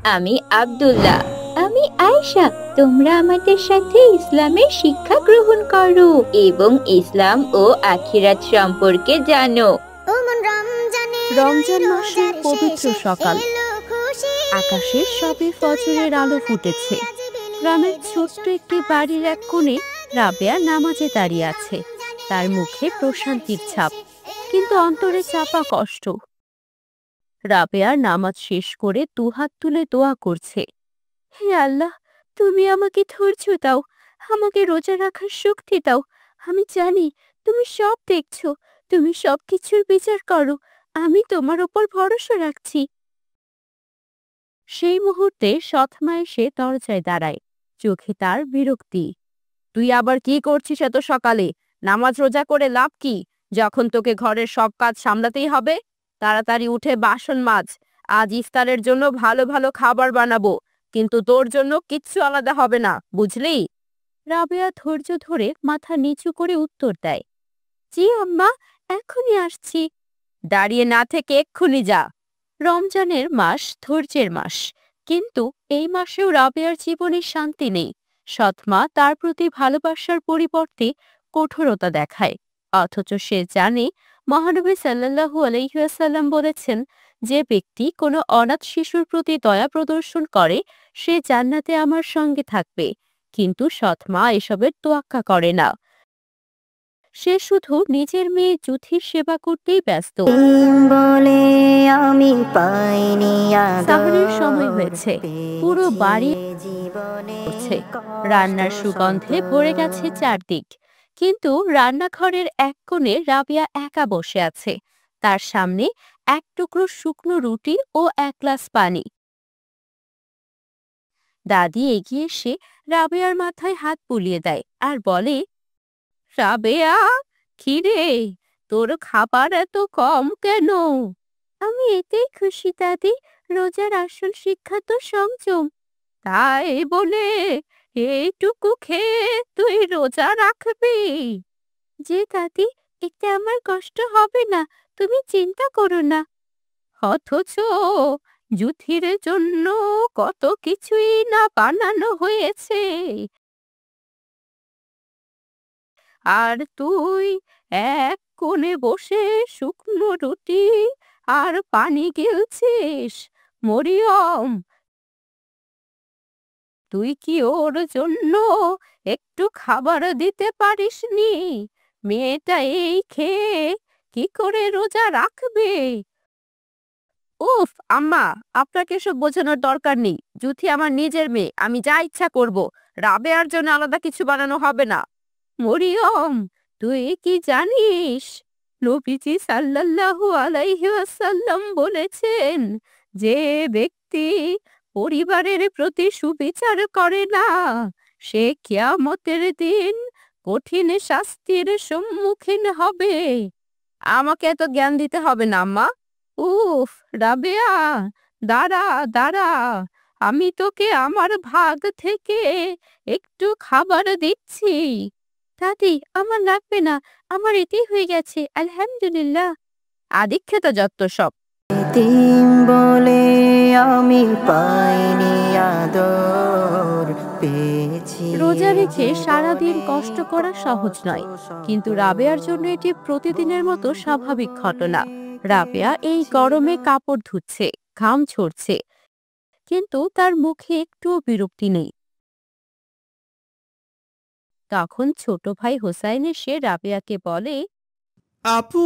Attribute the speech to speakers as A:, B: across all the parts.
A: আমি আব্দুল্লাহ। আমি আয়েশা। তোমরা আমাদের সাথে ইসলামের শিক্ষা গ্রহণ করো এবং ইসলাম ও আখিরাত সম্পর্কে জানো।
B: রমজান মাসের পবিত্র সকাল, আকাশে সবে ফজরের আলো ফুটেছে। গ্রামের ছোট্ট একটি বাড়ির এক কোণে রাবেয়া নামাজে দাঁড়িয়ে আছে। তার মুখে প্রশান্তির ছাপ, কিন্তু অন্তরে চাপা কষ্ট। রাবেয়া নামাজ শেষ করে দুহাত তুলে দোয়া করছে, হে আল্লাহ, তুমি আমাকে ধৈর্য দাও, আমাকে রোজা রাখার শক্তি দাও। আমি জানি তুমি সব দেখছো, তুমি সবকিছুর বিচার করো। আমি তোমার উপর ভরসা রাখছি। সেই মুহূর্তে সৎমা এসে দরজায় দাঁড়ায়, চোখে তার বিরক্তি। তুই আবার কি করছিস এত সকালে? নামাজ রোজা করে লাভ কি, যখন তোকে ঘরের সব কাজ সামলাতেই হবে? তাড়াতাড়ি উঠে বাসন মাজ। আজ ইফতারের জন্য ভালো ভালো খাবার বানাবো, কিন্তু তোর জন্য কিচ্ছু আলাদা হবে না, বুঝলি? রাবেয়া ধৈর্য ধরে মাথা নিচু করে উত্তর দেয়, জি আম্মা, এখনই আসছি। দাঁড়িয়ে না থেকে এক্ষুনি যা। রমজানের মাস ধৈর্যের মাস, কিন্তু এই মাসেও রাবেয়ার জীবনে শান্তি নেই। সৎমা তার প্রতি ভালোবাসার পরিবর্তে কঠোরতা দেখায়, অথচ সে জানে মহানবী সাল্লাল্লাহু আলাইহি ওয়াসাল্লাম বলেছেন, যে ব্যক্তি কোনো অনাথ শিশুর প্রতি দয়া প্রদর্শন করে সে জান্নাতে আমার সঙ্গে থাকবে। কিন্তু সৎমা এসবের তোয়াক্কা করে না। সে শুধু নিজের মেয়ে জুথির সেবা করতেই ব্যস্ত।
C: বলে আমি পাইনি
B: সাহরির সময় হয়েছে, পুরো বাড়ি উঠছে, রান্নার সুগন্ধে ভরে গেছে চারদিক। কিন্তু রান্নাঘরের এক কোণে রাবিয়া একা বসে আছে। তার সামনে এক টুকরো শুকনো রুটি ও এক গ্লাস পানি। দাদি এগিয়ে এসে রাবেয়ার মাথায় হাত বুলিয়ে দেয় আর বলে, রাবেয়া, খিরে, তোর খাবার এত কম কেন? আমি এতেই খুশি দাদি, রোজার আসল শিক্ষা তো সংযম। তাই বলে এইটুকু খেয়ে তুই রোজা রাখবি? যে দাদি, এতে আমার কষ্ট হবে না, তুমি চিন্তা করো না। অথচ জুথির জন্য কত কিছুই না বানানো হয়েছে, আর তুই এক কোণে বসে শুকনো রুটি আর পানি গিলছিস। মরিয়ম, তুই কি ওর জন্য একটু খাবার দিতে পারিসনি? মেয়েটা এই খেয়ে কি করে রোজা রাখবে? উফ আম্মা, আপনাকে এসব বোঝানোর দরকার নেই। জুথি আমার নিজের মেয়ে, আমি যা ইচ্ছা করব। রাবেয়ার জন্য আলাদা কিছু বানানো হবে না। মরিয়ম, তুই কি জানিস, নবীজি সাল্লাল্লাহু আলাইহি ওয়াসাল্লাম বলেছেন, যে ব্যক্তি পরিবারের প্রতি সুবিচার করে না, সে কিয়ামতের দিন কঠিন শাস্তির সম্মুখীন হবে। আমাকে এত জ্ঞান দিতে হবে না আম্মা। উফ, রাবেয়া, দাঁড়া দাঁড়া, আমি তোকে আমার ভাগ থেকে একটু খাবার দিচ্ছি। দাদি, আমার লাগবে না, আমার এতেই হয়ে গেছে, আলহামদুলিল্লাহ। আদিক্ষেতা যত্ত সব।
C: তিন বলে আমি পাইনি আদর, পেয়েছি
B: রোজা রেখে সারাদিন
C: জীবনে
B: কষ্ট করা সহজ
C: কত
B: নয়, কিন্তু
C: শত
B: রাবেয়ার জন্য এটি প্রতিদিনের মতো স্বাভাবিক ঘটনা। রাবেয়া এই গরমে কাপড় ধুচ্ছে, ঘাম ঝরছে, কিন্তু তার মুখে একটুও বিরক্তি নেই। তখন ছোট ভাই হোসাইন এসে রাবেয়াকে বলে,
D: আপু,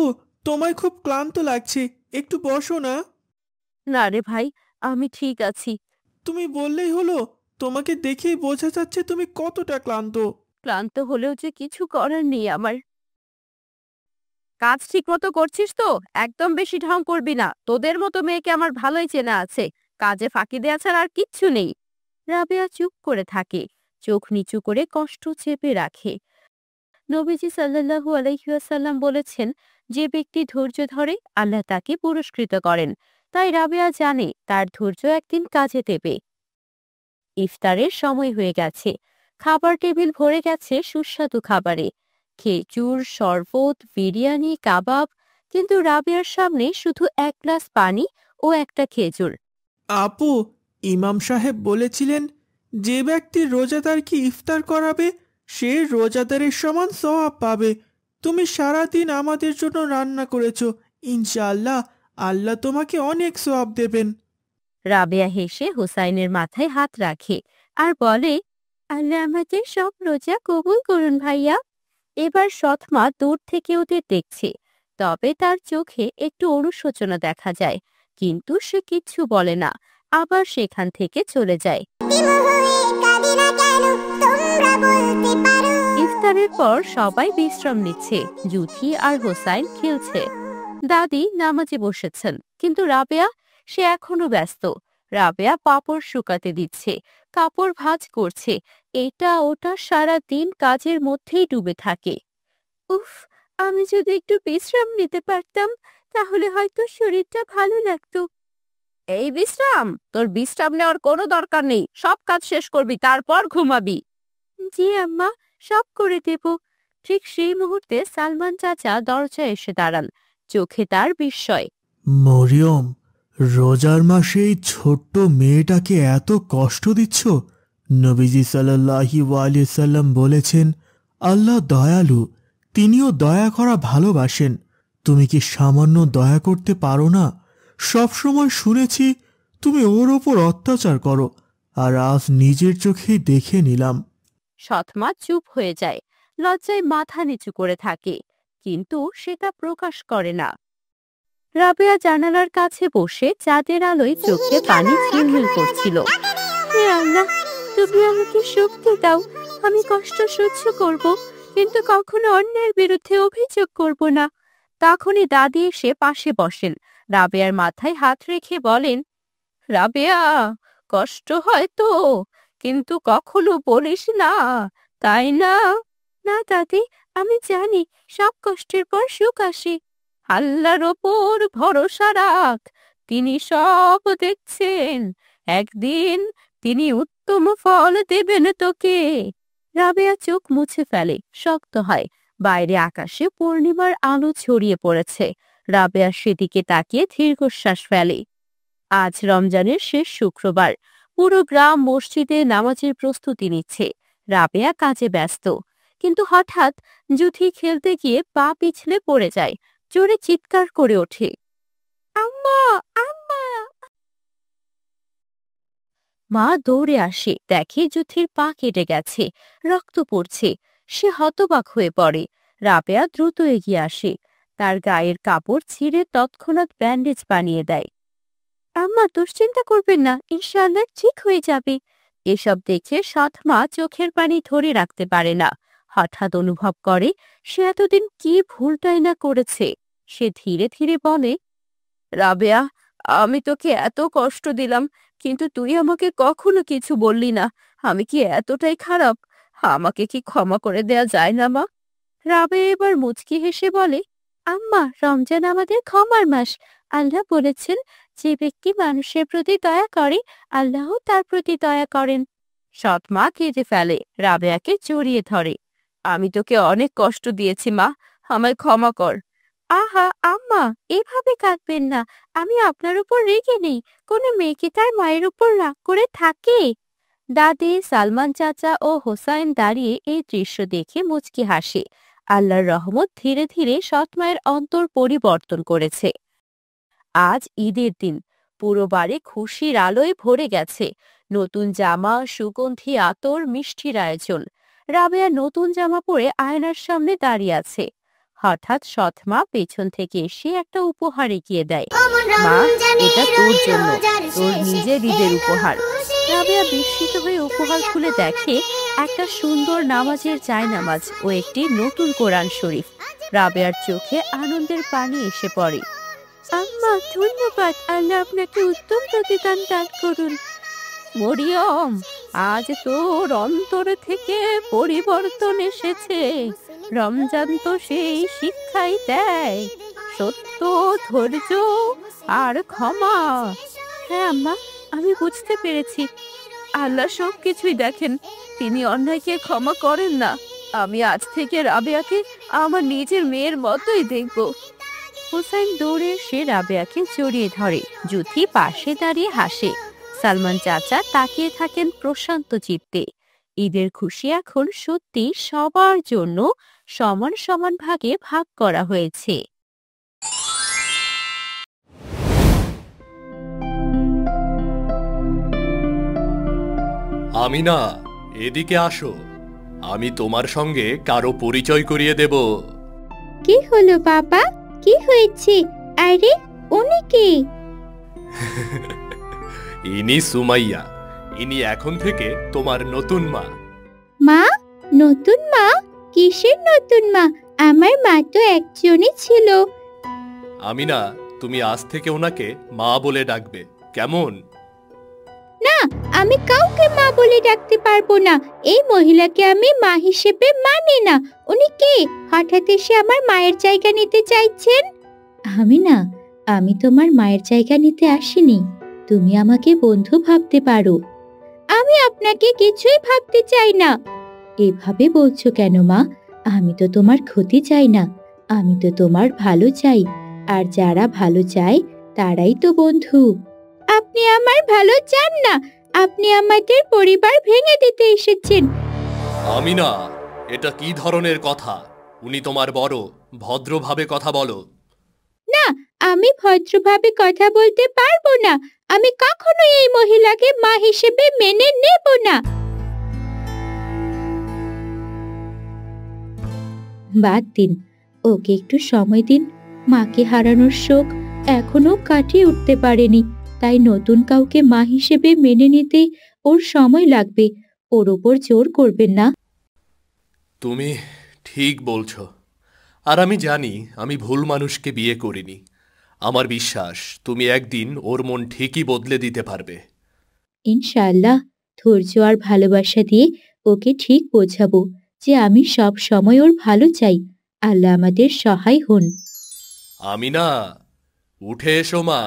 D: তোমায় খুব ক্লান্ত লাগছে, একটু বসো না।
B: না রে ভাই, আমি ঠিক আছি।
D: তুমি বললেই হলো, তোমাকে দেখেই বোঝা যাচ্ছে তুমি কতটা ক্লান্ত।
B: ক্লান্ত হলেও যে কিছু করার নেই আমার। কাজ ঠিক মতো করছিস তো? একদম বেশি ঢং করবি না, তোদের মতো মেয়েকে আমার ভালোই চেনা আছে। কাজে ফাঁকি দেয়া ছাড়া আর কিচ্ছু নেই। রাবেয়া চুপ করে থাকে, চোখ নিচু করে কষ্ট চেপে রাখে। নবীজি সাল্লাল্লাহু আলাইহি ওয়াসাল্লাম বলেছেন, যে ব্যক্তি ধৈর্য ধরে আল্লাহ তাকে পুরস্কৃত করেন। তাই রাবেয়া জানে তার ধৈর্য একদিন কাজে দেবে। ইফতারের সময় হয়ে গেছে, খাবার টেবিল ভরে গেছে সুস্বাদু খাবারে, খেজুর, শরবত, বিরিয়ানি, কাবাব। কিন্তু রাবেয়ার সামনে শুধু এক গ্লাস পানি ও একটা খেজুর।
D: আপু, ইমাম সাহেব বলেছিলেন, যে ব্যক্তি রোজাদারকে ইফতার করাবে সে রোজাদারের সমান সওয়াব পাবে। তুমি সারাদিন আমাদের জন্য রান্না করেছো, ইনশাআল্লাহ আল্লাহ তোমাকে অনেক সওয়াব দেবেন।
B: রাবেয়া হেসে হোসাইনের মাথায় হাত রাখে আর বলে, আল্লাহ আমাদের সব রোজা কবুল করুন ভাইয়া। এবার সৎমা দূর থেকে ওদের দেখছে, তবে তার চোখে একটু অনুশোচনা দেখা যায়, কিন্তু সে কিচ্ছু বলে না, আবার সেখান থেকে চলে যায়। ইফতারের পর সবাই বিশ্রাম নিচ্ছে, জুথি আর হোসাইন খেলছে। দাদি নামাজে বসেছেন, কিন্তু রাবেয়া সে এখনো ব্যস্ত। রাবেয়া পাপড় শুকাতে দিচ্ছে, কাপড় ভাঁজ করছে, এটা ওটা সারা দিন কাজের মধ্যেই ডুবে থাকে। উফ, আমি যদি একটু বিশ্রাম নিতে পারতাম তাহলে হয়তো শরীরটা ভালো লাগতো। এই বিশ্রাম? তোর বিশ্রাম নেওয়ার কোনো দরকার নেই, সব কাজ শেষ করবি তারপর ঘুমাবি। জি আম্মা, সব করে দেব। ঠিক সেই মুহূর্তে সালমান চাচা দরজায় এসে দাঁড়ান, চোখে তার বিস্ময়।
D: মরিয়ম, রোজার মাসে এই ছোট্ট মেয়েটাকে এত কষ্ট দিচ্ছ? নবীজি সাল্লাল্লাহু আলাইহি সাল্লাম বলেছেন, আল্লাহ দয়ালু, তিনিও দয়া করা ভালোবাসেন। তুমি কি সামান্য দয়া করতে পারো না? সবসময় শুনেছি তুমি ওর ওপর অত্যাচার করো, আর আজ নিজের চোখেই দেখে নিলাম।
B: সৎমা চুপ হয়ে যায়, লজ্জায় মাথা নিচু করে থাকে, কিন্তু সেটা প্রকাশ করে না। রাবেয়া জানালার কাছে বসে চাঁদের আলোয় চোখে পানি ঝিলমিল করছিল। হে আল্লাহ, তুমি আমাকে শক্তি দাও, আমি কষ্ট সহ্য করব, কিন্তু কখনো অন্যের বিরুদ্ধে অভিযোগ করব না। তখনই দাদি এসে পাশে বসেন, রাবেয়ার মাথায় হাত রেখে বলেন, রাবেয়া, কষ্ট হয় তো, কিন্তু কখনো বলিস না, তাই না? না দাদি, আমি জানি সব কষ্টের পর সুখ আসে। আল্লাহর ওপর ভরসা রাখ, তিনি সব দেখছেন, একদিন তিনি উত্তম ফল দেবেন তোকে। রাবেয়া চোখ মুছে ফেলে, শক্ত হয়। বাইরে আকাশে পূর্ণিমার আলো ছড়িয়ে পড়েছে। রাবেয়া সেদিকে তাকিয়ে দীর্ঘশ্বাস ফেলে। আজ রমজানের শেষ শুক্রবার, পুরো গ্রাম মসজিদে নামাজের প্রস্তুতি নিচ্ছে। রাবেয়া কাজে ব্যস্ত, কিন্তু হঠাৎ জুথি খেলতে গিয়ে পা পিছলে পড়ে যায়, জোরে চিৎকার করে ওঠে, আম্মা, আম্মা। মা দৌড়ে আসে, দেখে জুথির পা কেটে গেছে, রক্ত পড়ছে। সে হতবাক হয়ে পড়ে। রাবেয়া দ্রুত এগিয়ে আসে, তার গায়ের কাপড় ছিঁড়ে তৎক্ষণাৎ ব্যান্ডেজ বানিয়ে দেয়। আম্মা, দুশ্চিন্তা করবেন না, ইনশাআল্লাহ ঠিক হয়ে যাবে। এসব দেখে সৎমা চোখের পানি ধরে রাখতে পারে না। হঠাৎ অনুভব করে সে এতদিন কি ভুলটাই না করেছে। সে ধীরে ধীরে বলে, রাবেয়া, আমি তোকে এত কষ্ট দিলাম, কিন্তু তুই আমাকে কখনো কিছু বললি না। আমি কি এতটাই খারাপ? আমাকে কি ক্ষমা করে দেয়া যায় না মা? রাবেয়া এবার মুচকি হেসে বলে, আম্মা, রমজান আমাদের ক্ষমার মাস। আল্লাহ বলেছেন, যে ব্যক্তি মানুষের প্রতি দয়া করে আল্লাহ তার প্রতি দয়া করেন। সৎমা কেঁদে ফেলে, রাবেয়াকে জড়িয়ে ধরে। আমি তোকে অনেক কষ্ট দিয়েছি মা, আমায় ক্ষমা কর। আহা আম্মা, এভাবে কাঁদবেন না, আমি আপনার উপর রেগে নেই। কোনো মেয়ে কি তার মায়ের উপর রাগ করে থাকে? দাদি, সালমান চাচা ও হোসাইন দাঁড়িয়ে এই দৃশ্য দেখে মুচকি হাসে। আল্লাহর রহমত ধীরে ধীরে সৎমায়ের অন্তর পরিবর্তন করেছে। আজ ঈদের দিন, পুরো বাড়ি খুশির আলোয় ভরে গেছে। নতুন জামা, সুগন্ধি আতর, মিষ্টির আয়োজন। রাবেয়া নতুন জামা পরে আয়নার সামনে দাঁড়িয়ে আছে। হঠাৎ সৎমা পেছন থেকে এসে একটা উপহার এগিয়ে দেয়। মা, এটা তোর জন্য, তোর নিজের ঈদের উপহার। রাবেয়া বিস্মিত হয়ে উপহার খুলে দেখে একটা সুন্দর নামাজের জায়নামাজ ও একটি নতুন কোরআন শরীফ। রাবেয়ার চোখে আনন্দের পানি এসে পড়ে। আম্মা, ধন্যবাদ, আল্লাহ আপনাকে উত্তম প্রতিদান দান করুন। মরিয়ম, আজ তোর অন্তর থেকে পরিবর্তন এসেছে। রমজান তো সেই শিক্ষাই দেয়, সত্য, ধৈর্য আর ক্ষমা। হ্যাঁ আম্মা, আমি বুঝতে পেরেছি। আল্লাহ সবকিছুই দেখেন, তিনি অন্যায়কে ক্ষমা করেন না। আমি আজ থেকে রাবেয়াকে আমার নিজের মেয়ের মতোই দেখব। হোসাইন দৌড়ে এসে রাবেয়াকে জড়িয়ে ধরে। জুথি পাশে দাঁড়িয়ে হাসে। সালমান চাচা তাকিয়ে থাকেন প্রশান্ত চিত্তে। ঈদের খুশি এখন সত্যি সবার জন্য সমান সমান ভাগে ভাগ করা হয়েছে।
E: আমিনা, এদিকে আসো, আমি তোমার সঙ্গে কারো পরিচয় করিয়ে দেব।
A: কি হলো বাবা, কি হয়েছে? আরে উনি কে?
E: ইনি সুমাইয়া, ইনি এখন থেকে তোমার নতুন মা।
A: মা? নতুন মা? কিসের নতুন মা? আমার মা তো একজনই ছিল।
E: আমিনা, তুমি আজ থেকে ওনাকে মা বলে ডাকবে, কেমন?
A: না, আমি কাউকে মা বলে ডাকতে পারবো না। এই মহিলাকে আমি মা হিসেবে মানি না। উনি কে? হঠাৎ এসে আমার মায়ের জায়গা নিতে চাইছেন? আমি তোমার মায়ের জায়গা নিতে আসিনি। তুমি আমাকে বন্ধু ভাবতে পারো। আমি আপনাকে কিছুই ভাবতে চাই না। এভাবে বলছো কেন মা? আমি তো তোমার ক্ষতি চাই না, আমি তো তোমার ভালো চাই। আর যারা ভালো চায় তারাই তো বন্ধু। আপনি আমার ভালো চান না, আপনি আমাদের পরিবার ভেঙে দিতে এসেছেন।
E: আমিনা, এটা কি ধরনের কথা? উনি তোমার বড়, ভদ্রভাবে কথা বলো।
A: না, আমি ভদ্রভাবে কথা বলতে পারবো না। আমি কখনোই এই মহিলাকে মা হিসেবে মেনে নেব না। বাদ দিন, ওকে একটু সময় দিন। মাকে হারানোর শোক এখনো কাটিয়ে উঠতে পারেনি, তাই নতুন কাউকে মা হিসেবে মেনে নিতে ওর সময় লাগবে। ওর ওপর জোর করবেন না।
E: তুমি ঠিক বলছো, আর আমি জানি আমি ভুল মানুষকে বিয়ে করিনি। আমার বিশ্বাস তুমি একদিন ওর মন ঠিকই বদলে দিতে পারবে।
A: ইনশাআল্লাহ, ধৈর্য আর ভালোবাসা দিয়ে ওকে ঠিক বোঝাবো যে আমি সব সময় ওর ভালো চাই। আল্লাহ আমাদের সহায় হন।
E: আমিনা, উঠে এসো মা।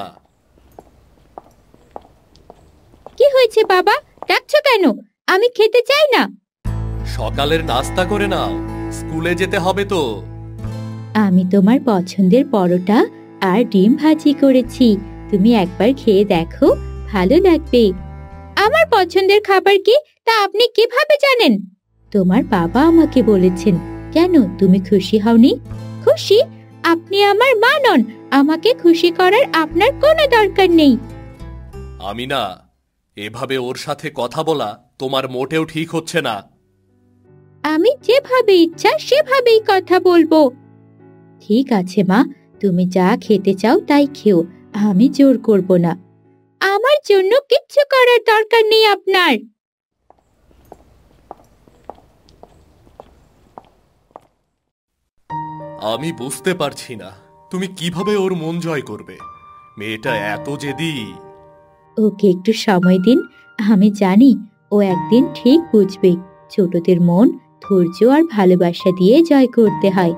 A: কি হয়েছে বাবা, ডাকছো কেন? আমি খেতে চাই না।
E: সকালের নাস্তা করে নাও, স্কুলে যেতে হবে তো।
A: আমি তোমার পছন্দের পরোটা আর ডিম ভাজি করেছি, তুমি একবার খেয়ে দেখো, ভালো লাগবে। আমার পছন্দের খাবার কি তা আপনি কিভাবে জানেন? তোমার বাবা আমাকে বলেছেন। কেন, তুমি খুশি হওনি? খুশি? আপনি আমার মা নন, আমাকে খুশি করার আপনার কোনো দরকার নেই।
E: আমিনা, এভাবে ওর সাথে কথা বলা তোমার মোটেও ঠিক হচ্ছে না।
A: আমি যেভাবে ইচ্ছা সেভাবেই কথা বলবো। ঠিক আছে মা, তুমি যা খেতে চাও তাই খেও, আমি জোর করব না। আমার জন্য কিচ্ছু করার দরকার নেই আপনার।
E: আমি বুঝতে পারছি না তুমি কিভাবে ওর মন জয় করবে। মেয়েটা এত জেদি।
A: ওকে একটু সময় দিন, আমি জানি ও একদিন ঠিক বুঝবে। ছোটদের মন ধৈর্য আর ভালোবাসা দিয়ে জয় করতে হয়।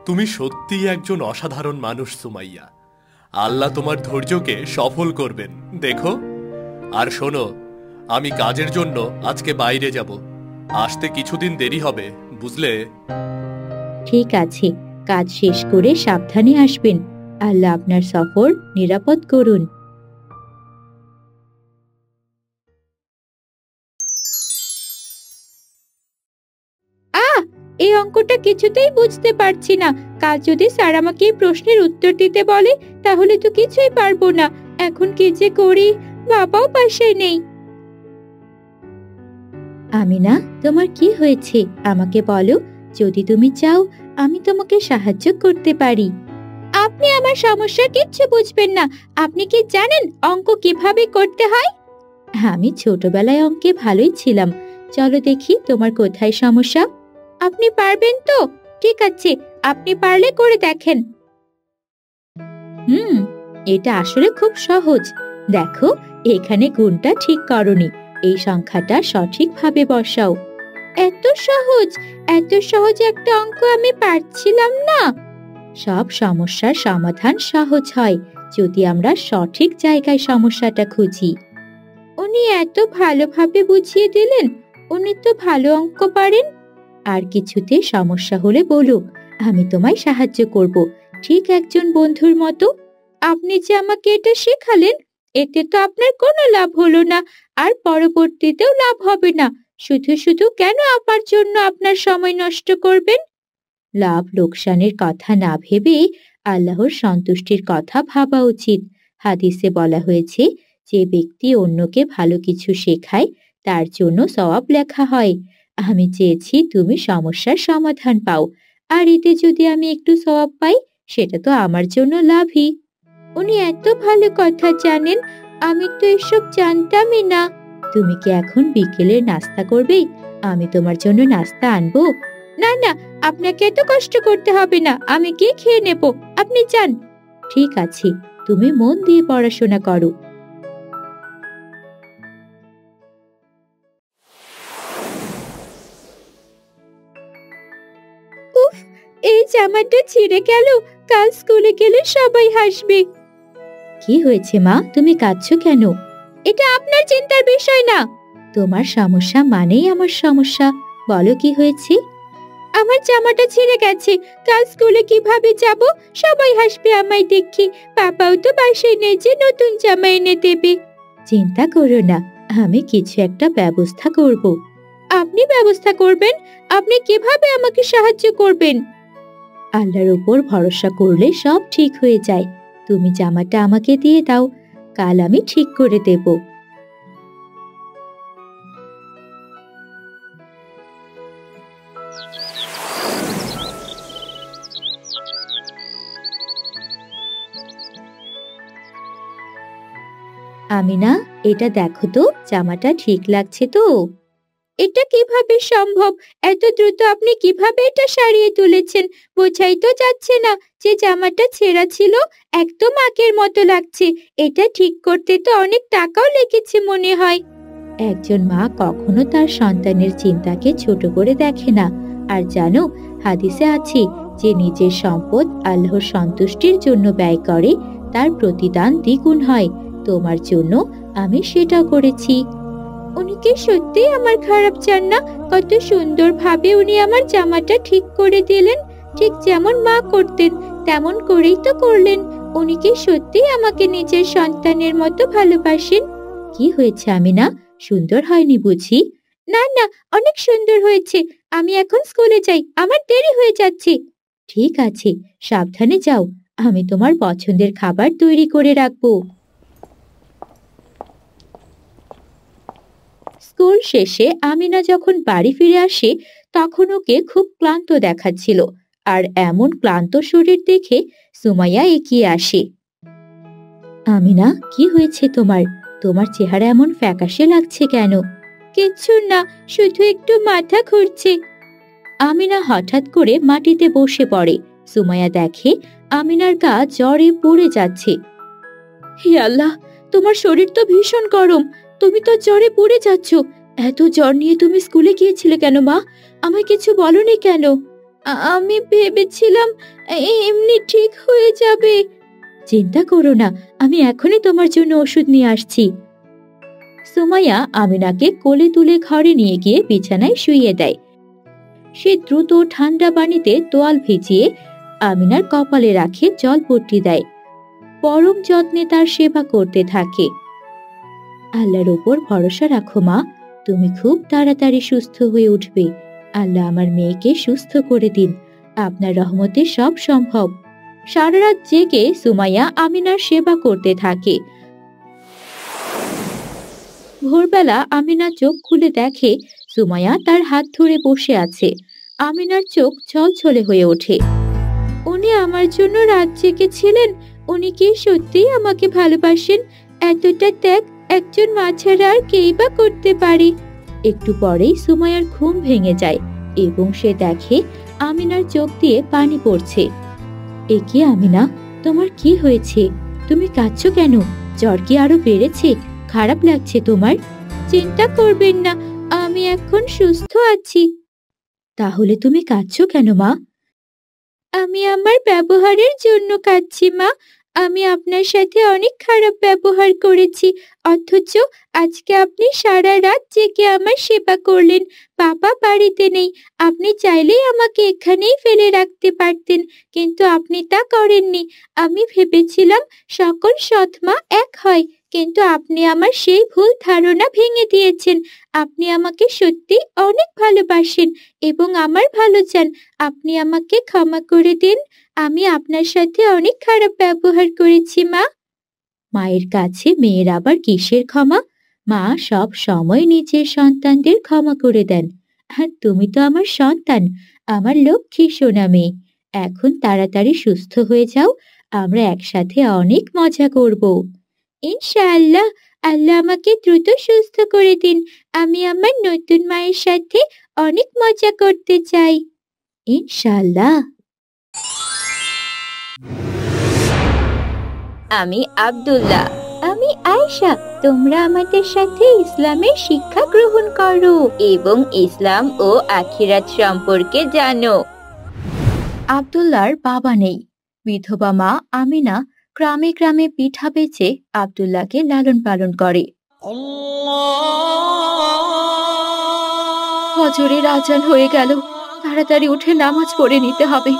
E: তুমি সত্যিই একজন অসাধারণ মানুষ সুমাইয়া। আল্লাহ তোমার ধৈর্যকে সফল করবেন, দেখো। আর শোনো, আমি কাজের জন্য আজকে বাইরে যাব, আসতে কিছুদিন দেরি হবে, বুঝলে?
A: ঠিক আছে, কাজ শেষ করে সাবধানে আসবেন। আল্লাহ আপনার সফর নিরাপদ করুন। এই অঙ্কটা কিছুতেই বুঝতে পারছি না। কাল যদি স্যার আমাকে এই প্রশ্নের উত্তর দিতে বলে তাহলে তো কিছুই পারবো না। এখন কি যে করি, বাবাও পাশে নেই। আমিনা, তোমার কি হয়েছে আমাকে বলো। যদি তুমি চাও আমি তোমাকে সাহায্য করতে পারি। আপনি আমার সমস্যা কিচ্ছু বুঝবেন না। আপনি কি জানেন অঙ্ক কিভাবে করতে হয়? আমি ছোটবেলায় অঙ্কে ভালোই ছিলাম। চলো দেখি তোমার কোথায় সমস্যা। আপনি পারবেন তো? ঠিক আছে, আপনি পারলে করে দেখেন। এটা আসলে খুব সহজ। দেখো, এখানে গুণটা ঠিক করনি, এই সংখ্যাটা সঠিকভাবে বসাও। এত সহজ, এত সহজ একটা অঙ্ক আমি পারছিলাম না। সব সমস্যার সমাধান সহজ হয় যদি আমরা সঠিক জায়গায় সমস্যাটা খুঁজি। উনি এত ভালোভাবে বুঝিয়ে দিলেন, উনি তো ভালো অঙ্ক পারেন। আর কিছুতে সমস্যা হলে বলো, আমি তোমায় সাহায্য করব, ঠিক একজন বন্ধুর মতো। আপনি যে আমাকে এটা শেখালেন এতে তো আপনার কোনো লাভ হলো না, আর পরবর্তীতেও লাভ হবে না। শুধু শুধু কেন আমার জন্য আপনার সময় নষ্ট করবেন? লাভ লোকসানের কথা না ভেবে আল্লাহর সন্তুষ্টির কথা ভাবা উচিত। হাদিসে বলা হয়েছে, যে ব্যক্তি অন্যকে ভালো কিছু শেখায় তার জন্য সওয়াব লেখা হয়। আমি চেয়েছি তুমি সমস্যার সমাধান পাও, আর এতে যদি আমি একটু সওয়াব পাই সেটা তো আমার জন্য লাভই। উনি এত ভালো কথা জানেন, আমি তো এসব জানতামই না। তুমি কি এখন বিকেলের নাস্তা করবে? আমি তোমার জন্য নাস্তা আনবো। না না, আপনাকে এত কষ্ট করতে হবে না, আমি গিয়ে খেয়ে নেব, আপনি যান। ঠিক আছে, তুমি মন দিয়ে পড়াশোনা করো। উফ, এই জামাটা ছিঁড়ে গেল, কাল স্কুলে গেলে সবাই হাসবে। কি হয়েছে মা, তুমি কাঁদছো কেন? এটা আপনার চিন্তার বিষয় না। তোমার সমস্যা মানেই আমার সমস্যা। বলো কি হয়েছে? আমার জামাটা ছিঁড়ে গেছে, কাল স্কুলে কিভাবে যাব? সবাই হাসবে আমায় দেখি। পাপাও তো বাসায় নেই যে নতুন জামা এনে দেবে। চিন্তা করো না, আমি কিছু একটা ব্যবস্থা করব। আপনি ব্যবস্থা করবেন? আপনি কিভাবে আমাকে সাহায্য করবেন? আল্লাহর উপর ভরসা করলে সব ঠিক হয়ে যায়। তুমি জামাটা আমাকে দিয়ে দাও, কাল আমি ঠিক করে দেব। আমিনা, এটা দেখো তো, জামাটা ঠিক লাগছে তো? এটা কিভাবে সম্ভব? এত দ্রুত আপনি কিভাবে এটা সারিয়ে তুলেছেন? বোঝাই তো যাচ্ছে না যে জামাটা ছেঁড়া ছিল। একদম আগের মতো লাগছে। এটা ঠিক করতে তো অনেক টাকাও লেগেছে মনে হয়। একজন মা কখনো তার সন্তানের চিন্তাকে ছোট করে দেখে না। আর জানো, হাদিসে আছে যে নিজের সম্পদ আল্লাহর সন্তুষ্টির জন্য ব্যয় করে তার প্রতিদান দ্বিগুণ হয়। তোমার জন্য আমি সেটা করেছি। উনি কি সত্যি আমার খারাপ চান না? কত সুন্দরভাবে উনি আমার জামাটা ঠিক করে দিলেন। ঠিক যেমন মা করতেন তেমন করেই তো করলেন। উনি কি সত্যি আমাকে নিজের সন্তানের মতো ভালোবাসেন? কি হয়েছে আমিনা, সুন্দর হয়নি বুঝি? না না, অনেক সুন্দর হয়েছে। আমি এখন স্কুলে যাই, আমার দেরি হয়ে যাচ্ছে। ঠিক আছে, সাবধানে যাও। আমি তোমার পছন্দের খাবার তৈরি করে রাখবো। স্কুল শেষে আমিনা যখন বাড়ি ফিরে আসে তখন ওকে খুব ক্লান্ত দেখাচ্ছিল। আর এমন ক্লান্ত শরীর দেখে সুমাইয়া এগিয়ে আসে। আমিনা, কি হয়েছে তোমার? তোমার চেহারা এমন ফ্যাকাশে লাগছে কেন? কিচ্ছু না, শুধু একটু মাথা ঘুরছে। আমিনা হঠাৎ করে মাটিতে বসে পড়ে। সুমাইয়া দেখে আমিনার গা জ্বরে পুড়ে যাচ্ছে। হে আল্লাহ, তোমার শরীর তো ভীষণ গরম, তুমি তো জ্বরে পুড়ে যাচ্ছ। এত জ্বর নিয়ে তুমি স্কুলে গিয়েছিলে কেন মা? আমায় কিছু বলনি কেন? আমি ভেবেছিলাম এমনি ঠিক হয়ে যাবে। চিন্তা করো না, আমি এখনই তোমার জন্য ওষুধ নিয়ে আসছি। সুমাইয়া আমিনাকে কোলে তুলে ঘরে নিয়ে গিয়ে বিছানায় শুইয়ে দেয়। সে দ্রুত ঠান্ডা পানিতে তোয়াল ভিজিয়ে আমিনার কপালে রাখে জলপট্টি দেয়। পরম যত্নে তার সেবা করতে থাকে। আল্লাহর উপর ভরসা রাখো মা, তুমি খুব তাড়াতাড়ি সুস্থ হয়ে উঠবে। আল্লাহ আমার মেয়েকে সুস্থ করে দিন, আপনার রহমতে সব সম্ভব। সারা রাত জেগে সুমাইয়া আমিনার সেবা করতে থাকে। ভোরবেলা আমিনা চোখ খুলে দেখে সুমাইয়া তার হাত ধরে বসে আছে। আমিনার চোখ ছলছলে হয়ে ওঠে। উনি আমার জন্য রাত জেগেছিলেন? উনি কি সত্যিই আমাকে ভালোবাসেন? এতটা ত্যাগ একজন মা ছাড়া আর কেই বা করতে পারে? একটু পরেই সুমাইয়ার ঘুম ভেঙে যায় এবং সে দেখে আমিনার চোখ দিয়ে পানি পড়ছে। এ কি আমিনা, তোমার কি হয়েছে? তুমি কাঁদছো কেন? জ্বর কি আরো বেড়েছে? খারাপ লাগছে তোমার? চিন্তা করবেন না, আমি এখন সুস্থ আছি। তাহলে তুমি কাঁদছো কেন মা? আমি আমার ব্যবহারের জন্য কাঁদছি মা। আমি আপনার সাথে অনেক খারাপ ব্যবহার করেছি, অথচ আজকে আপনি সারা রাত জেগে আমার সেবা করলেন। বাবা বাড়িতে নেই, আপনি চাইলেই আমাকে এখানেই ফেলে রাখতে পারতেন, কিন্তু আপনি তা করেননি। আমি ভেবেছিলাম সকল সৎ মা এক হয়, কিন্তু আপনি আমার সেই ভুল ধারণা ভেঙে দিয়েছেন। আপনি আমাকে সত্যি অনেক ভালোবাসেন এবং আমার ভালো চান। আপনি আমাকে ক্ষমা করে দিন। আমি আপনার সাথে অনেক খারাপ ব্যবহার করেছি মা। মায়ের কাছে মেয়ের আবার কিসের ক্ষমা? মা সব সময় নিজের সন্তানদের ক্ষমা করে দেন। আর তুমি তো আমার সন্তান, আমার লক্ষ্মী সোনা মেয়ে। এখন তাড়াতাড়ি সুস্থ হয়ে যাও, আমরা একসাথে অনেক মজা করব। ইনশাআল্লাহ, আল্লাহ আমাকে দ্রুত সুস্থ করে দিন। আমি আমার নতুন মায়ের সাথে অনেক মজা করতে চাই। ইনশাআল্লাহ। আমি আব্দুল্লাহ। আমি আয়েশা। তোমরা আমাদের সাথে ইসলামের শিক্ষা গ্রহণ করো এবং ইসলাম ও আখিরাত সম্পর্কে জানো। আব্দুল্লাহর বাবা নেই। বিধবা মা আমিনা গ্রামে গ্রামে পিঠা বেচে আব্দুল্লাহকে লালন পালন করে। ফজরের আজান হয়ে গেল, তাড়াতাড়ি উঠে নামাজ পড়ে নিতে হবে,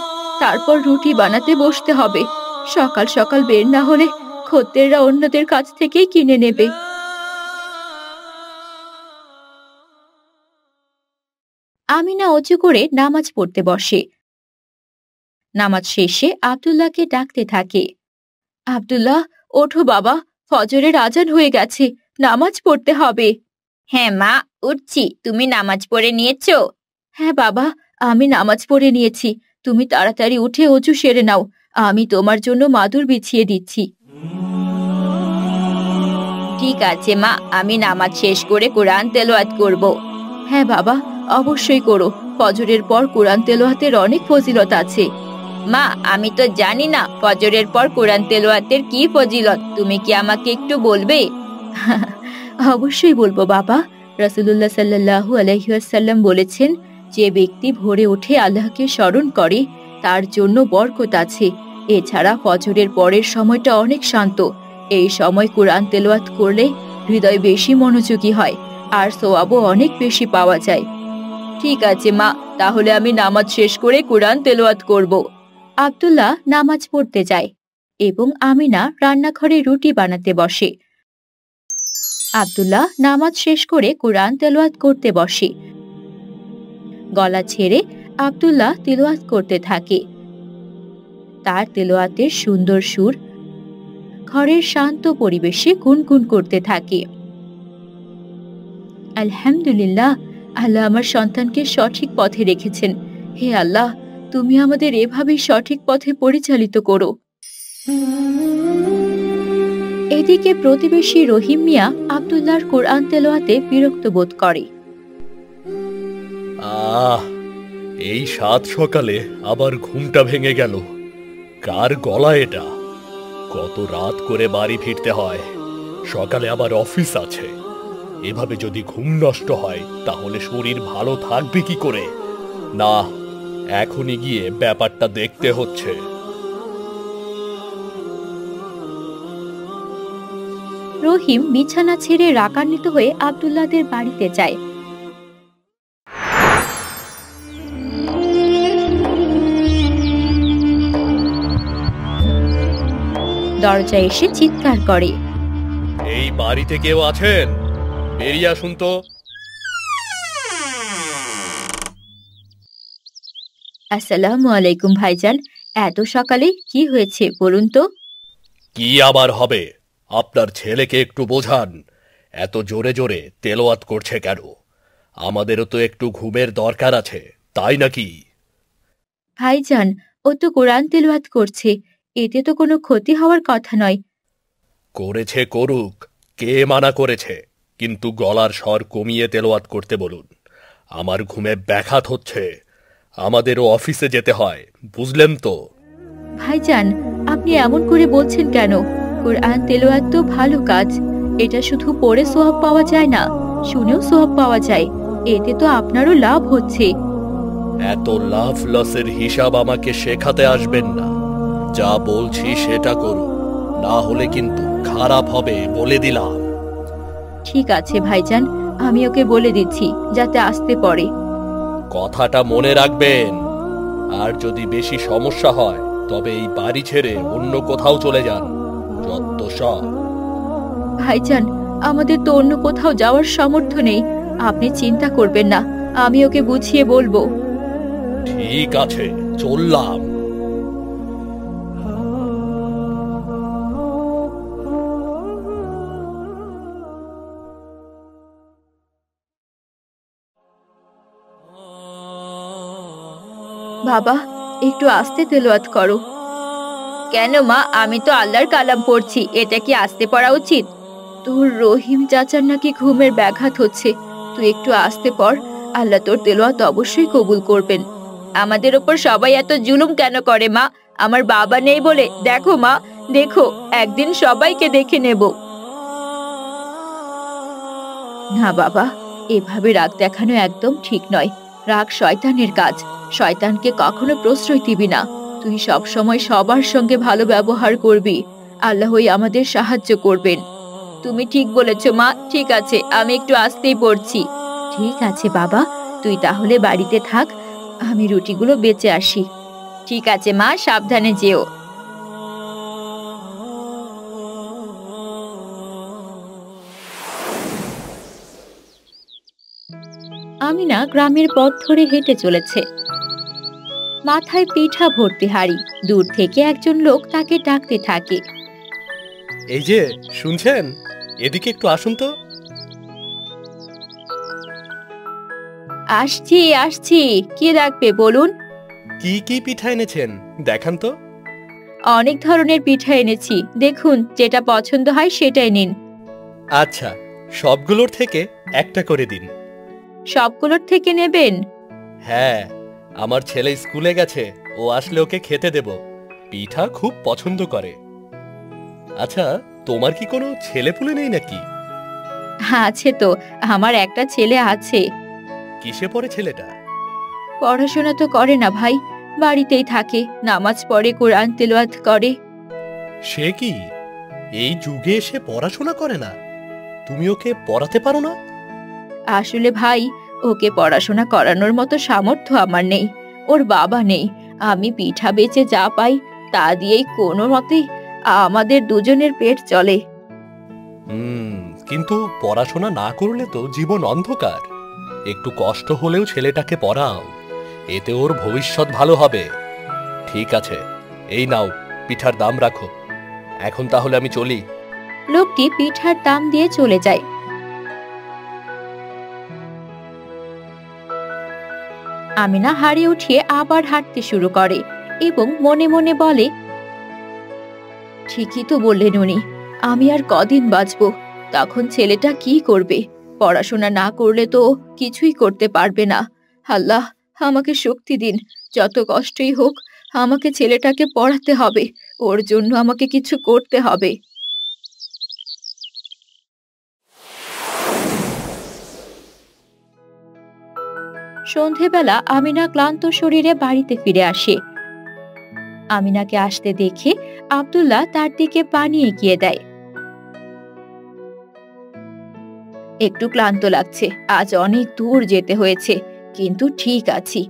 A: তারপর রুটি বানাতে বসতে হবে। সকাল সকাল বের না হলে খদ্দেররা অন্যদের কাছ থেকেই কিনে নেবে। আমিনা অজু করে নামাজ পড়তে বসে। নামাজ শেষে আব্দুল্লাহকে ডাকতে থাকে। আব্দুল্লাহ, ওঠো বাবা, ফজরের আজান হয়ে গেছে, নামাজ পড়তে হবে। হ্যাঁ মা, উঠছি। তুমি নামাজ পড়ে নিয়েছো? হ্যাঁ বাবা, আমি নামাজ পড়ে নিয়েছি। তুমি তাড়াতাড়ি উঠে অজু সেরে নাও, আমি তোমার জন্য মাদুর বিছিয়ে দিচ্ছি। ঠিক আছে মা, আমি নামাজ শেষ করে কোরআন তেলাওয়াত করব। হ্যাঁ বাবা, অবশ্যই করো। ফজরের পর কোরআন তেলাওয়াতের অনেক ফজিলত আছে। মা, আমি তো জানি না ফজরের পর কোরআন তেলাওয়াতের কি ফজিলত, তুমি কি আমাকে একটু বলবে? অবশ্যই বলবো বাবা। রাসূলুল্লাহ সাল্লাল্লাহু আলাইহি ওয়াসাল্লাম বলেছেন, যে ব্যক্তি ভোরে উঠে আল্লাহকে স্মরণ করে তার জন্য বরকত আছে। এছাড়া ফজরের পরের সময়টা অনেক শান্ত। এই সময় কোরআন তেলাওয়াত করলে হৃদয় বেশি মনোযোগী হয় আর সওয়াবও অনেক বেশি পাওয়া যায়। ঠিক আছে মা, তাহলে আমি নামাজ শেষ করে কোরআন তেলাওয়াত করব। আব্দুল্লাহ নামাজ পড়তে যায় এবং আমিনা রান্নাঘরে রুটি বানাতে বসে। আব্দুল্লাহ নামাজ শেষ করে কোরআন তেলাওয়াত করতে বসে। গলা ছেড়ে আব্দুল্লাহ তেলাওয়াত করতে থাকে। তার তেলাওয়াতের সুন্দর সুর ঘরের শান্ত পরিবেশে গুনগুন করতে থাকে। আলহামদুলিল্লাহ, আল্লাহ আমার সন্তানকে সঠিক পথে রেখেছেন। হে আল্লাহ, তুমি আমাদের এভাবেই সঠিক পথে পরিচালিত করো। এদিকে প্রতিবেশী রহিম মিয়া আব্দুল্লাহর কোরআন তেলাওয়াতে বিরক্ত বোধ করে।
E: এই সাত সকালে আবার ঘুমটা ভেঙে গেল। কার গলা এটা? কত রাত করে বাড়ি ফিরতে হয়, সকালে আবার অফিস আছে। এভাবে যদি ঘুম নষ্ট হয় তাহলে শরীর ভালো থাকবে কি করে? না, এখনই গিয়ে ব্যাপারটা দেখতে হচ্ছে।
A: রহিম বিছানা ছেড়ে রাগান্বিত হয়ে আব্দুল্লাহদের বাড়িতে যায়। দরজায় এসে চিৎকার করে,
E: এই বাড়িতে কেউ আছেন? বেরিয়ে আসুন তো।
A: আসসালামু আলাইকুম ভাইজান, এত সকালে কি হয়েছে বলুন তো?
E: কি আবার হবে? আপনার ছেলেকে একটু বোঝান, এত জোরে জোরে তেলাওয়াত করছে কেন? আমাদেরও তো একটু ঘুমের দরকার আছে, তাই নাকি?
A: ভাইজান, ও তো কোরআন তেলাওয়াত করছে, এতে তো কোনো ক্ষতি হওয়ার কথা নয়।
E: করেছে করুক, কে মানা করেছে, কিন্তু গলার স্বর কমিয়ে তেলাওয়াত করতে বলুন। আমার ঘুমে ব্যাঘাত হচ্ছে, আমাদেরও অফিসে যেতে হয়, বুঝলেন তো?
A: ভাইজান, আপনি এমন করে বলছেন কেন? কোরআন তেলাওয়াত তো ভালো কাজ, এটা শুধু পড়ে সওয়াব পাওয়া যায় না, শুনেও সওয়াব পাওয়া যায়। এতে তো আপনারও লাভ হচ্ছে।
E: এত লাভ লসের হিসাব আমাকে শেখাতে আসবেন না। যা বলছি সেটা করুন, না হলে কিন্তু খারাপ হবে, বলে দিলাম।
A: ঠিক আছে ভাইজান, আমি ওকে বলে দিচ্ছি যাতে আসতে পারে।
E: কথাটা মনে রাখবেন। আর যদি বেশি সমস্যা হয় তবে এই বাড়ি ছেড়ে অন্য কোথাও চলে যান। যত সব।
B: ভাইজান, আমাদের তো অন্য কোথাও যাওয়ার সামর্থ্য নেই। আপনি চিন্তা করবেন না, আমি ওকে বুঝিয়ে বলবো।
E: ঠিক আছে, চললাম।
B: বাবা, একটু আস্তে তেলাওয়াত করো। কেন মা, আমি তো আল্লাহর কালাম পড়ছি, এটা কি আস্তে পড়া উচিত? তোর রহিম চাচার নাকি ঘুমের ব্যাঘাত হচ্ছে, তুই একটু আস্তে পড়। আল্লাহ তোর তেলাওয়াত অবশ্যই কবুল করবেন। আমাদের ওপর সবাই এত জুলুম কেন করে মা? আমার বাবা নেই বলে? দেখো মা, দেখো, একদিন সবাইকে দেখে নেব। না বাবা, এভাবে রাগ দেখানো একদম ঠিক নয়। রাগ শয়তানের কাজ, শয়তানকে কখনো প্রশ্রয় দিবি না। তুই সব সময় সবার সঙ্গে ভালো ব্যবহার করবি, আল্লাহই আমাদের সাহায্য করবেন। তুমি ঠিক বলেছো মা, ঠিক আছে, আমি একটু আস্তেই পড়ছি। ঠিক আছে বাবা, তুই তাহলে বাড়িতে থাক, আমি রুটিগুলো বেঁচে আসি। ঠিক আছে মা, সাবধানে যেও। আমিনা গ্রামের পথ ধরে হেঁটে চলেছে, মাথায় পিঠা ভর্তি হাড়ি। দূর থেকে একজন লোক তাকে ডাকতে থাকে।
E: এই যে, শুনছেন? এদিকে একটু আসুন তো।
B: আসছি আসছি, কি লাগবে বলুন?
E: কি কি পিঠা এনেছেন দেখান তো।
B: অনেক ধরনের পিঠা এনেছি, দেখুন যেটা পছন্দ হয় সেটাই নিন।
E: আচ্ছা, সবগুলোর থেকে একটা করে দিন।
B: সবগুলোর থেকে নেবেন?
E: হ্যাঁ, আমার ছেলে স্কুলে গেছে, ও আসলে ওকে খেতে দেব। পিঠা খুব পছন্দ করে। আচ্ছা, তোমার কি কোনো ছেলেপুলে নেই নাকি?
B: আছে তো, আমার একটা ছেলে আছে।
E: কিসে পড়ে ছেলেটা?
B: পড়াশোনা তো করে না ভাই, বাড়িতেই থাকে, নামাজ পড়ে, কোরআন তেলাওয়াত করে।
E: সে কি, এই যুগে এসে পড়াশোনা করে না? তুমি ওকে পড়াতে পারো না?
B: আসলে ভাই, ওকে পড়াশোনা করানোর মতো সামর্থ্য আমার নেই, ওর বাবা নেই। আমি পিঠা বেচে যা পাই তা দিয়েই কোনো মতে আমাদের দুজনের পেট চলে।
E: কিন্তু পড়াশোনা না করলে তো জীবন অন্ধকার। একটু কষ্ট হলেও ছেলেটাকে পড়াও, এতে ওর ভবিষ্যৎ ভালো হবে। ঠিক আছে, এই নাও, পিঠার দাম রাখো। এখন তাহলে আমি চলি।
B: লোকটি পিঠার দাম দিয়ে চলে যায়। আমিনা হাড়ি উঠিয়ে আবার হাঁটতে শুরু করে এবং মনে মনে বলে, ঠিকই তো বললেন উনি, আমি আর কদিন বাঁচবো? তখন ছেলেটা কি করবে? পড়াশোনা না করলে তো কিছুই করতে পারবে না। আল্লাহ, আমাকে শক্তি দিন, যত কষ্টই হোক আমাকে ছেলেটাকে পড়াতে হবে, ওর জন্য আমাকে কিছু করতে হবে। সন্ধেবেলা আমিনা ক্লান্ত শরীরে বাড়িতে ফিরে আসে। আমিনাকে আসতে দেখে আব্দুল্লাহ তার দিকে পানি এগিয়ে দেয়। একটু ক্লান্ত লাগছে, আজ অনেক দূর যেতে হয়েছে, কিন্তু ঠিক আছি।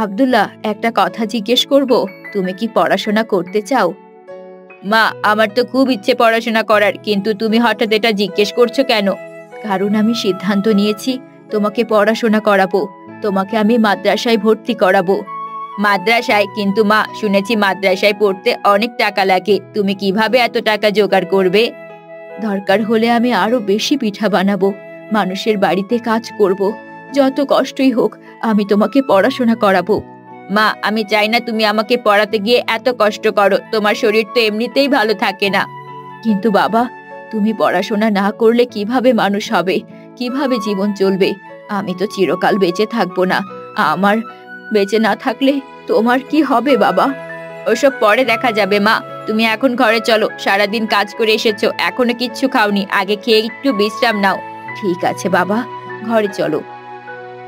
B: আব্দুল্লাহ, একটা কথা জিজ্ঞেস করব, তুমি কি পড়াশোনা করতে চাও? মা, আমার তো খুব ইচ্ছে পড়াশোনা করার, কিন্তু তুমি হঠাৎ এটা জিজ্ঞেস করছো কেন? কারণ আমি সিদ্ধান্ত নিয়েছি তোমাকে পড়াশোনা করাবো, তোমাকে আমি মাদ্রাসায় ভর্তি করাবো। মাদ্রাসায়? কিন্তু মা, শুনেছি মাদ্রাসায় পড়তে অনেক টাকা লাগে, তুমি কিভাবে এত টাকা জোগাড় করবে? দরকার হলে আমি আরো বেশি পিঠা বানাবো, মানুষের বাড়িতে কাজ করব, যত কষ্টই হোক আমি তোমাকে পড়াশোনা করাবো। মা, আমি চাই না তুমি আমাকে পড়াতে গিয়ে এত কষ্ট করো, তোমার শরীর তো এমনিতেই ভালো থাকে না। কিন্তু বাবা, তুমি পড়াশোনা না করলে কিভাবে মানুষ হবে, কিভাবে জীবন চলবে? আমি তো চিরকাল বেঁচে থাকবো না, আমার বেঁচে না থাকলে তোমার কি হবে বাবা? ওসব পরে দেখা যাবে মা, তুমি এখন ঘরে চলো, সারাদিন কাজ করে এসেছো, এখনো কিচ্ছু খাওনি, আগে খেয়ে একটু বিশ্রাম নাও। ঠিক আছে বাবা, ঘরে চলো।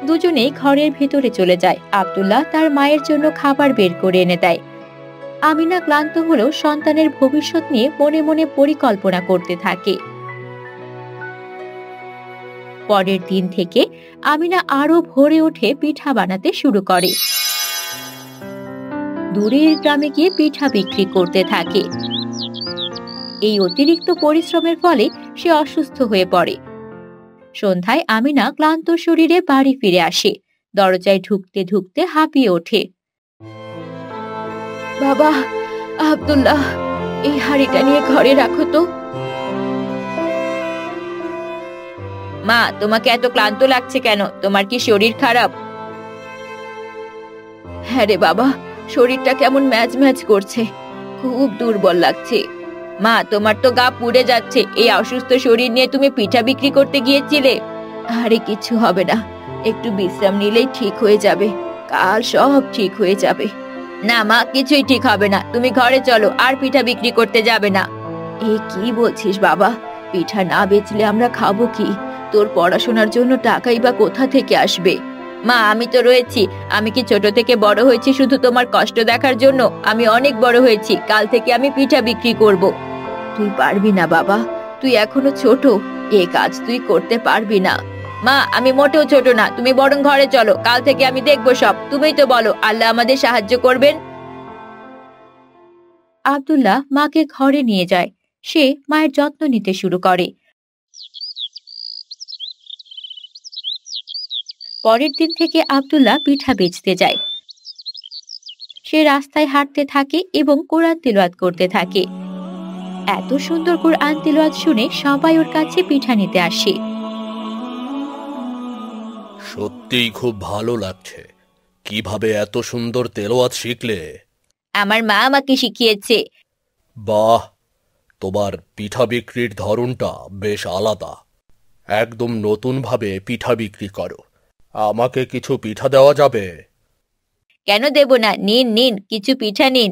B: দুজনেই ঘরের ভেতরে চলে যায়। আব্দুল্লাহ তার মায়ের জন্য খাবার বের করে এনে দেয়। আমিনা ক্লান্ত হলেও সন্তানের ভবিষ্যৎ নিয়ে মনে মনে পরিকল্পনা করতে থাকে। পরের দিন থেকে আমিনা আরো ভোরে উঠে পিঠা বানাতে শুরু করে। দূরের গ্রামে গিয়ে পিঠা বিক্রি করতে থাকে।
A: এই অতিরিক্ত পরিশ্রমের ফলে সে অসুস্থ হয়ে পড়ে। সন্ধ্যায় আমিনা ক্লান্ত শরীরে বাড়ি ফিরে আসে। দরজায় ঢুকতে ঢুকতে হাঁপিয়ে ওঠে। বাবা, আব্দুল্লাহ, এই হাঁড়িটা নিয়ে ঘরে রাখো তো। মা, তোমাকে এত ক্লান্ত লাগছে কেন? তোমার কি শরীর খারাপ? হ্যাঁ রে বাবা, শরীরটা কেমন ম্যাজ ম্যাজ করছে, খুব দুর্বল লাগছে। মা, তোমার তো গা পুড়ে যাচ্ছে। এই অসুস্থ শরীর নিয়ে তুমি পিঠা বিক্রি করতে গিয়েছিলে? আরে কিছু হবে না, একটু বিশ্রাম নিলেই ঠিক হয়ে যাবে, কাল সব ঠিক হয়ে যাবে। না মা, কিছুই ঠিক হবে না, তুমি ঘরে চলো, আর পিঠা বিক্রি করতে যাবে না। এ কি বলছিস বাবা? পিঠা না বেচলে আমরা খাবো কি? তোর পড়াশোনার জন্য টাকাই বা কোথা থেকে আসবে? মা, আমি তো রয়েছি। আমি কি ছোট থেকে বড় হয়েছি শুধু তোমার কষ্ট দেখার জন্য? আমি অনেক বড় হয়েছি, কাল থেকে আমি পিঠা বিক্রি করব। তুই পারবি না বাবা, তুই এখনো ছোট, এ কাজ তুই করতে পারবি না। মা, আমি মোটেও ছোট না, তুমি বরং ঘরে চলো, কাল থেকে আমি দেখবো সব। তুমিই তো বলো আল্লাহ আমাদের সাহায্য করবেন। আব্দুল্লাহ মাকে ঘরে নিয়ে যায়। সে মায়ের যত্ন নিতে শুরু করে। পরের দিন থেকে আব্দুল্লাহ পিঠা বেচতে যায়। সে রাস্তায় হাঁটতে থাকে এবং কোরআন তিলাওয়াত করতে থাকে। এত সুন্দর কোরআন তিলাওয়াত শুনে সবাই ওর কাছে পিঠা নিতে আসে।
E: সত্যিই খুব ভালো লাগছে। কিভাবে এত সুন্দর তেলাওয়াত শিখলে?
A: আমার মা আমাকে শিখিয়েছে।
E: বাহ, তোমার পিঠা বিক্রির ধরনটা বেশ আলাদা। একদম নতুনভাবে পিঠা বিক্রি করো। আমাকে কিছু পিঠা দেওয়া যাবে?
A: কেন দেব না, নিন নিন, কিছু পিঠা নিন।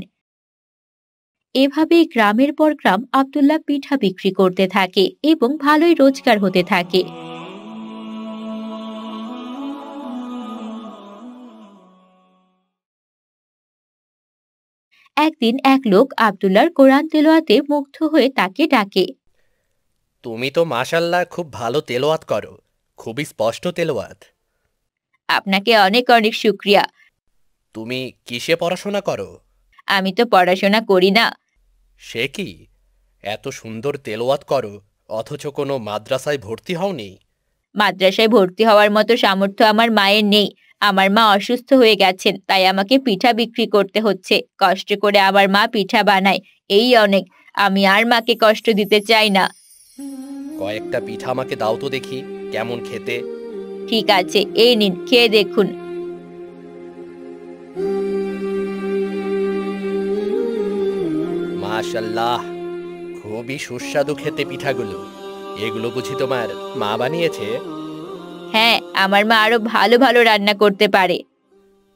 A: এভাবেই গ্রামের পর গ্রাম আব্দুল্লাহ পিঠা বিক্রি করতে থাকে এবং ভালোই রোজগার হতে থাকে। একদিন এক লোক আব্দুল্লাহর কোরআন তেলাওয়াতে মুগ্ধ হয়ে তাকে ডাকে।
E: তুমি তো মাশাআল্লাহ খুব ভালো তেলাওয়াত করো, খুবই স্পষ্ট তেলাওয়াত।
A: আপনাকে অনেক অনেক শুকরিয়া।
E: তুমি কিসে পড়াশোনা করো?
A: আমি তো পড়াশোনা করি না।
E: সে কি, এত সুন্দর তেলাওয়াত করো অথচ কোনো মাদ্রাসায় ভর্তি হওনি?
A: মাদ্রাসায় ভর্তি হওয়ার মতো সামর্থ্য আমার মায়ের নেই। আমার মা অসুস্থ হয়ে গেছেন, তাই আমাকে পিঠা বিক্রি করতে হচ্ছে। কষ্ট করে আমার মা পিঠা বানায়, এই অনেক। আমি আর মাকে কষ্ট দিতে চাই না।
E: কয়েকটা পিঠা আমাকে দাও তো দেখি, কেমন খেতে।
A: ঠিক আছে, এই নিন, খেয়ে দেখুন।
E: মাশাআল্লাহ, খুবই সুস্বাদু খেতে পিঠাগুলো। এগুলো বুঝি তোমার মা বানিয়েছে?
A: হ্যাঁ, আমার মা আরো ভালো ভালো রান্না করতে পারে।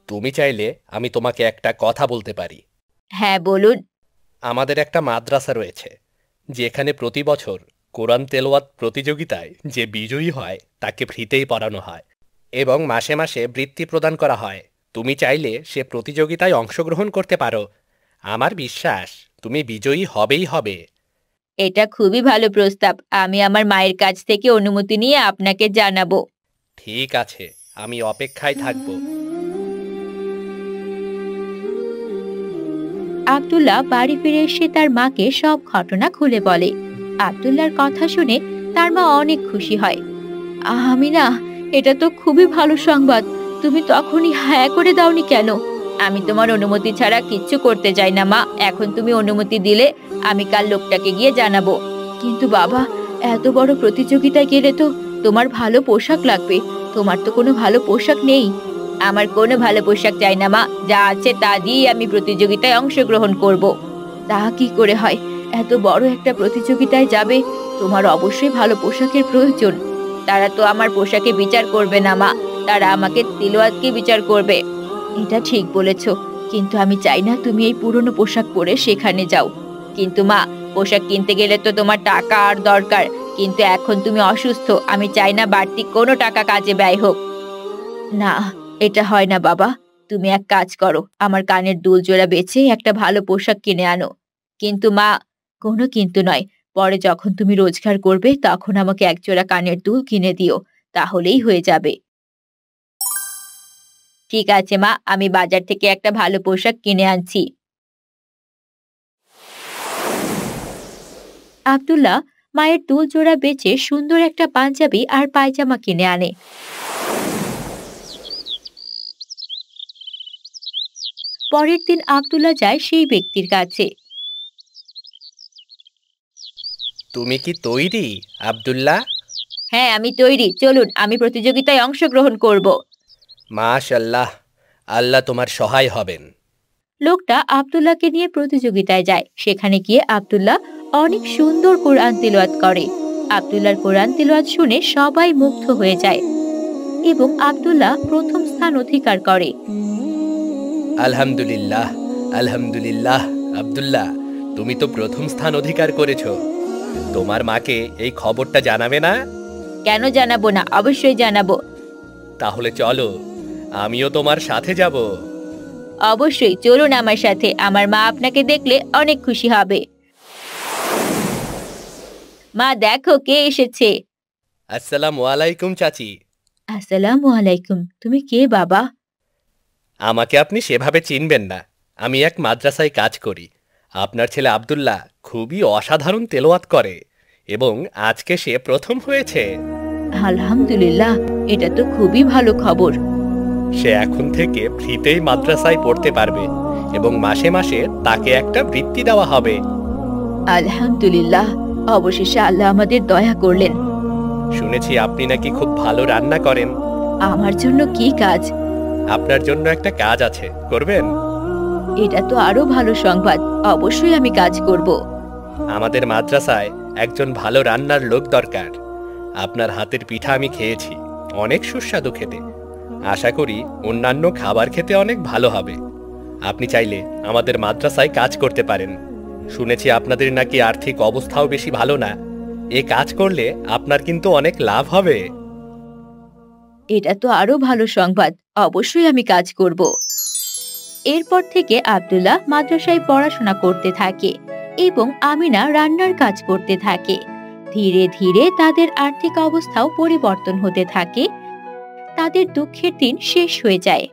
E: তুমি চাইলে আমি তোমাকে একটা কথা বলতে পারি।
A: হ্যাঁ বলুন।
E: আমাদের একটা মাদ্রাসা রয়েছে, যেখানে প্রতি বছর কোরআন তেলাওয়াত প্রতিযোগিতায় যে বিজয়ী হয় তাকে ফ্রিতেই পড়ানো হয় এবং মাসে মাসে বৃত্তি প্রদান করা হয়। তুমি চাইলে সে প্রতিযোগিতায় অংশগ্রহণ করতে পারো। আমার বিশ্বাস তুমি বিজয়ী হবেই হবে।
A: এটা খুবই ভালো প্রস্তাব। আমি আমার মায়ের কাছ থেকে অনুমতি নিয়ে আপনাকে জানাবো।
E: ঠিক আছে, আমি অপেক্ষায় থাকব।
A: আব্দুল্লাহ বাড়ি ফিরে এসে তার মাকে সব ঘটনা খুলে বলে। আব্দুল্লাহর কথা শুনে তার মা অনেক খুশি হয়। আমিনা, এটা তো খুবই ভালো সংবাদ। তুমি তখনই হ্যাঁ করে দাওনি কেন? আমি তোমার অনুমতি ছাড়া কিচ্ছু করতে চাই না মা। এখন তুমি অনুমতি দিলে আমি কাল লোকটাকে গিয়ে জানাবো। কিন্তু বাবা, এত বড় প্রতিযোগিতায় গেলে তো তোমার ভালো পোশাক লাগবে। তোমার তো কোনো ভালো পোশাক নেই। আমার কোনো ভালো পোশাক চাই না মা, যা আছে তা দিয়ে আমি প্রতিযোগিতায় অংশগ্রহণ করব। তা কি করে হয়? এত বড় একটা প্রতিযোগিতায় যাবে, তোমার অবশ্যই ভালো পোশাকের প্রয়োজন। তারা তো আমার পোশাকে বিচার করবে না মা, তারা আমাকে তিলাওয়াতকে বিচার করবে। এটা ঠিক বলেছো, কিন্তু আমি চাই না তুমি এই পুরনো পোশাক পরে সেখানে যাও। কিন্তু মা, পোশাক কিনতে গেলে তো তোমার টাকা আর দরকার। কিন্তু এখন তুমি অসুস্থ, আমি চাই না বাড়তি কোনো টাকা কাজে ব্যয় হোক। না, এটা হয় না বাবা। তুমি এক কাজ করো, আমার কানের দুল জোড়া বেচে একটা ভালো পোশাক কিনে আনো। কিন্তু মা, কোনো কিন্তু নয়। পরে যখন তুমি রোজগার করবে তখন আমাকে এক জোড়া কানের দুল কিনে দিও, তাহলেই হয়ে যাবে। ঠিক আছে মা, আমি বাজার থেকে একটা ভালো পোশাক কিনে আনছি। আব্দুল্লাহ মায়ের দুল জোড়া বেচে সুন্দর একটা পাঞ্জাবি আর পায়জামা কিনে আনে। পরের দিন আব্দুল্লাহ যায় সেই ব্যক্তির কাছে।
F: তুমি কি তৈরি, আব্দুল্লাহ?
A: হ্যাঁ, আমি তৈরি, চলুন আমি প্রতিযোগিতায় অংশগ্রহণ করব।
F: মাশাআল্লাহ, আল্লাহ তোমার সহায় হবেন।
A: লোকটা আব্দুল্লাহকে নিয়ে প্রতিযোগিতায় যায়। সেখানে গিয়ে আব্দুল্লাহ অনেক সুন্দর কোরআন তিলাওয়াত করে। আব্দুল্লাহর কোরআন তিলাওয়াত শুনে সবাই মুগ্ধ হয়ে যায় এবং আব্দুল্লাহ প্রথম স্থান অধিকার করে।
F: আলহামদুলিল্লাহ, আলহামদুলিল্লাহ। আব্দুল্লাহ, তুমি তো প্রথম স্থান অধিকার করেছো। তোমার মাকে এই খবরটা জানাবে না?
A: কেন জানাবো না, অবশ্যই জানাবো।
F: তাহলে চলো, আমিও তোমার সাথে যাব।
A: অবশ্যই, চলুন আমার সাথে, আমার মা আপনাকে দেখলে অনেক খুশি হবে। মা দেখো কে এসেছে।
F: আসসালামু আলাইকুম চাচি।
A: আসসালামু আলাইকুম। তুমি কে বাবা?
F: আমাকে আপনি সেভাবে চিনবেন না। আমি এক মাদ্রাসায় কাজ করি। আপনার ছেলে আব্দুল্লাহ খুবই অসাধারণ তেলাওয়াত করে এবং আজকে সে প্রথম হয়েছে।
A: আলহামদুলিল্লাহ, এটা তো খুবই ভালো খবর।
F: সে এখন থেকে ফ্রিতেই মাদ্রাসায় পড়তে পারবে এবং মাসে মাসে তাকে একটা বৃত্তি দেওয়া হবে।
A: আলহামদুলিল্লাহ, অবশেষে আল্লাহ আমাদের দয়া করলেন।
F: শুনেছি আপনি নাকি খুব ভালো রান্না করেন।
A: আমার জন্য কি কাজ?
F: আপনার জন্য একটা কাজ আছে, করবেন?
A: এটা তো আরো ভালো সংবাদ, অবশ্যই আমি কাজ করব।
F: আমাদের মাদ্রাসায় একজন ভালো রান্নার লোক দরকার। আপনার হাতের পিঠা আমি খেয়েছি, অনেক সুস্বাদু খেতে। আশা করি অন্যান্য খাবার খেতে অনেক ভালো হবে। আপনি চাইলে আমাদের মাদ্রাসায় কাজ করতে পারেন। শুনেছি আপনাদের নাকি আর্থিক অবস্থাও বেশি ভালো না। এ কাজ করলে আপনার কিন্তু অনেক লাভ হবে।
A: এটা তো আরো ভালো সংবাদ, অবশ্যই আমি কাজ করব। এরপর থেকে আব্দুল্লাহ মাদ্রাসায় পড়াশোনা করতে থাকে এবং আমিনা রান্নার কাজ করতে থাকে। ধীরে ধীরে তাদের আর্থিক অবস্থাও পরিবর্তন হতে থাকে। তাদের দুঃখের দিন শেষ হয়ে যায়।